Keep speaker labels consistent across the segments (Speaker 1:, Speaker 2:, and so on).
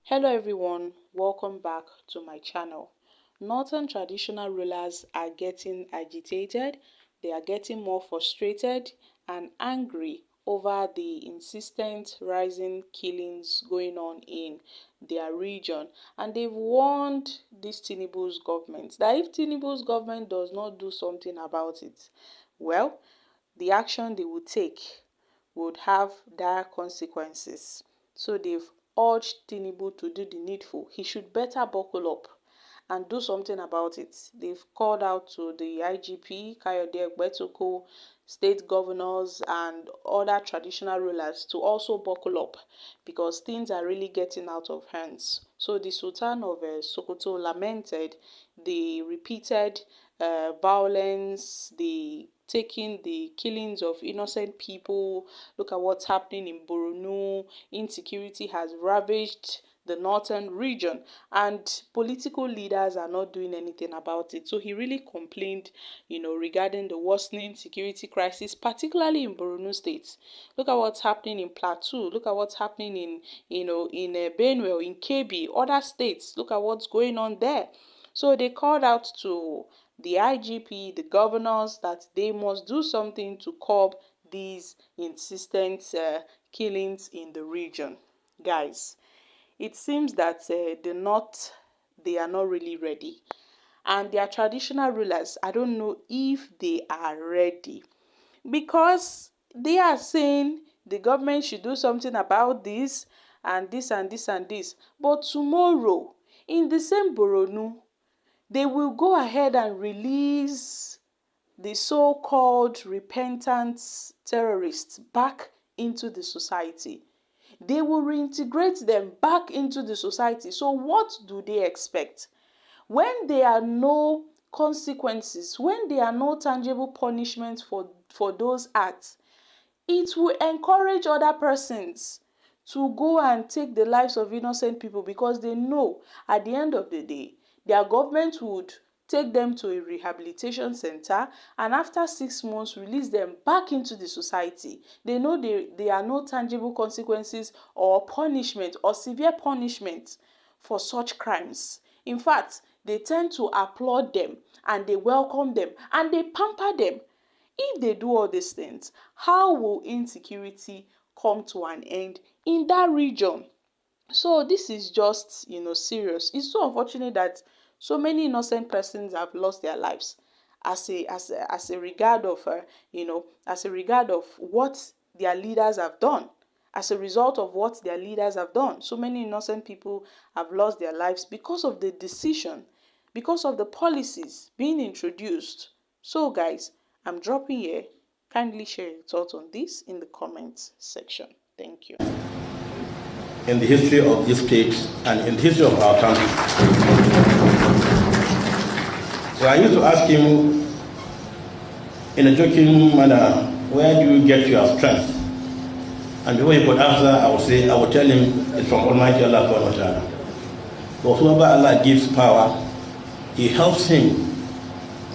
Speaker 1: Hello everyone, welcome back to my channel. Northern traditional rulers are getting agitated, they are getting more frustrated and angry over the insistent rising killings going on in their region, and they've warned this Tinubu'S government that if Tinubu'S government does not do something about it, well, the action they will take would have dire consequences. So they've urged Tinubu to do the needful. He should better buckle up and do something about it. They've called out to the IGP, Kayode Egbetoko, state governors and other traditional rulers to also buckle up because things are really getting out of hands. So the Sultan of Sokoto lamented the repeated violence, the killings of innocent people. Look at what's happening in Borno. Insecurity has ravaged the northern region and political leaders are not doing anything about it. So he really complained, regarding the worsening security crisis, particularly in Borno state. Look at what's happening in Plateau. Look at what's happening in Benue, in Kebbi, other states. Look at what's going on there. So they called out to the IGP, the governors, that they must do something to curb these insistent killings in the region. Guys, it seems that the North, they are not really ready. And their traditional rulers, I don't know if they are ready. Because they are saying the government should do something about this and this and this and this. But tomorrow, in the same Borno, they will go ahead and release the so-called repentant terrorists back into the society. They will reintegrate them back into the society. So what do they expect? When there are no consequences, when there are no tangible punishments for those acts, it will encourage other persons to go and take the lives of innocent people because they know at the end of the day, their government would take them to a rehabilitation center and after 6 months release them back into the society. They know there are no tangible consequences or punishment or severe punishment for such crimes. In fact, they tend to applaud them and they welcome them and they pamper them. If they do all these things, how will insecurity come to an end in that region? So this is just, serious. It's so unfortunate that so many innocent persons have lost their lives as a regard of what their leaders have done. As a result of what their leaders have done, so many innocent people have lost their lives because of the decision, because of the policies being introduced. So guys, I'm dropping here. Kindly share your thoughts on this in the comments section. Thank you.
Speaker 2: In the history of this state and in the history of our country. So I used to ask him in a joking manner, where do you get your strength? And before he could answer, I would tell him it's from Almighty Allah subhanahu wa ta'ala. Because whoever Allah gives power, He helps him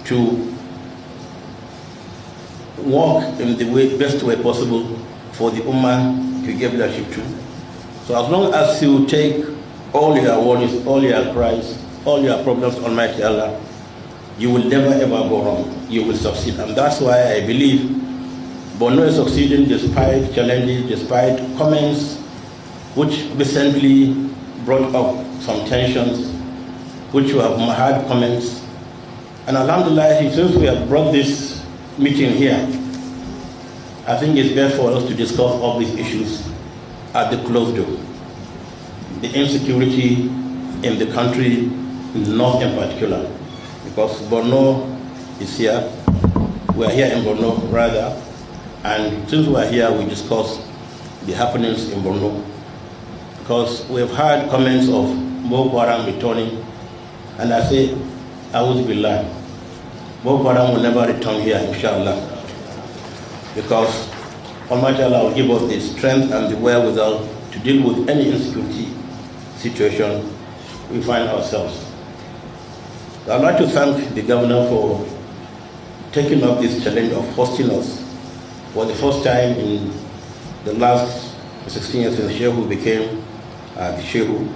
Speaker 2: to walk in the best way possible for the Ummah to give leadership to. So as long as you take all your worries, all your cries, all your problems to Almighty Allah, you will never ever go wrong. You will succeed. And that's why I believe Borno is succeeding despite challenges, despite comments which recently brought up some tensions, which we have had comments. And Alhamdulillah, since we have brought this meeting here, I think it's best for us to discuss all these issues at the closed door. The insecurity in the country, in the north in particular, because Borno is here. We are here in Borno rather, and since we are here, we discuss the happenings in Borno, because we have had comments of Boko Haram returning, and I say, I would be lying. Boko Haram will never return here, inshallah, because Almighty Allah will give us the strength and the wherewithal to deal with any insecurity situation we find ourselves. I'd like to thank the governor for taking up this challenge of hosting us for the first time in the last 16 years since Shehu became the Shehu.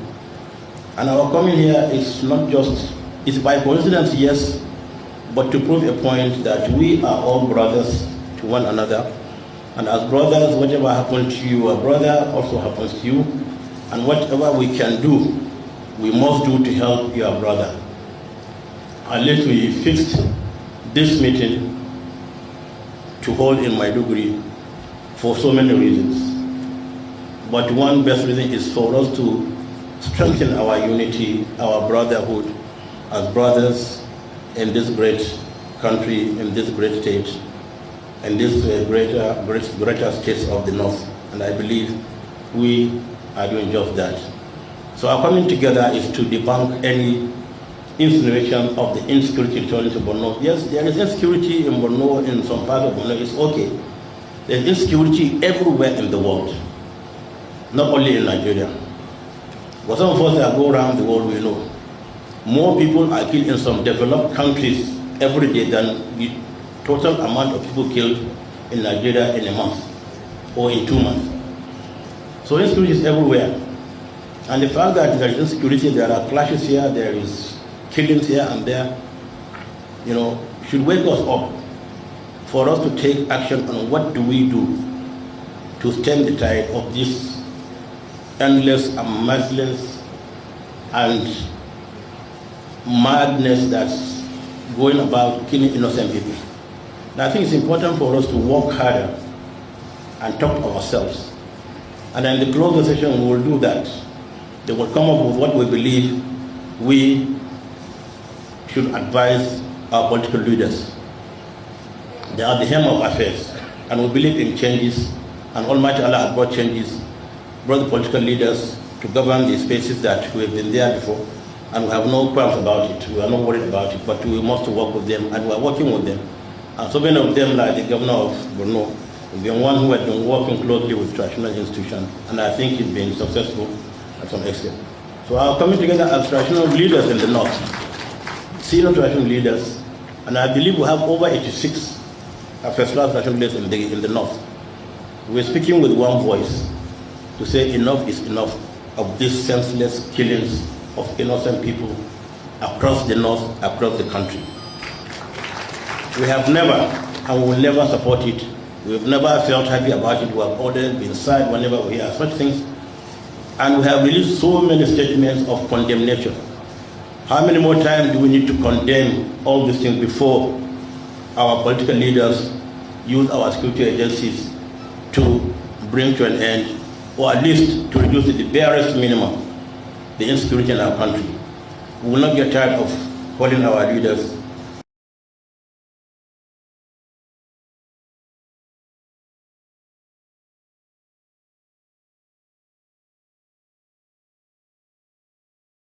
Speaker 2: And our coming here is not just, it's by coincidence, yes, but to prove a point that we are all brothers to one another. And as brothers, whatever happens to you, a brother also happens to you. And whatever we can do, we must do to help your brother. At least we fixed this meeting to hold in Maiduguri for so many reasons. But one best reason is for us to strengthen our unity, our brotherhood as brothers in this great country, in this great state, in this greater states of the North. And I believe we are doing just that. So our coming together is to debunk any insinuation of the insecurity returning to Borno. Yes, there is insecurity in Borno, in some parts of Borno, it's okay. There's insecurity everywhere in the world, not only in Nigeria. But some of us that go around the world, we know, more people are killed in some developed countries every day than the total amount of people killed in Nigeria in a month or in 2 months. So insecurity is everywhere. And the fact that there is insecurity, there are clashes here, there is killings here and there, should wake us up for us to take action on what do we do to stem the tide of this endless and merciless and madness that's going about killing innocent people. And I think it's important for us to work harder and talk to ourselves. And in the closed session, we will do that. They will come up with what we believe we should advise our political leaders. They are the helm of affairs, and we believe in changes, and Almighty Allah has brought changes, brought the political leaders to govern the spaces that we have been there before, and we have no qualms about it. We are not worried about it, but we must work with them, and we are working with them. And so many of them, like the governor of Borno, has been one who has been working closely with traditional institutions, and I think he's been successful at some extent. So our coming together as traditional leaders in the North, senior traditional leaders, and I believe we have over 86 first-class traditional leaders in the North. We're speaking with one voice to say enough is enough of these senseless killings of innocent people across the North, across the country. We have never, and we will never support it. We have never felt happy about it. We have always been sad whenever we hear such things. And we have released so many statements of condemnation. How many more times do we need to condemn all these things before our political leaders use our security agencies to bring to an end, or at least to reduce to the barest minimum, the insecurity in our country? We will not get tired of calling our leaders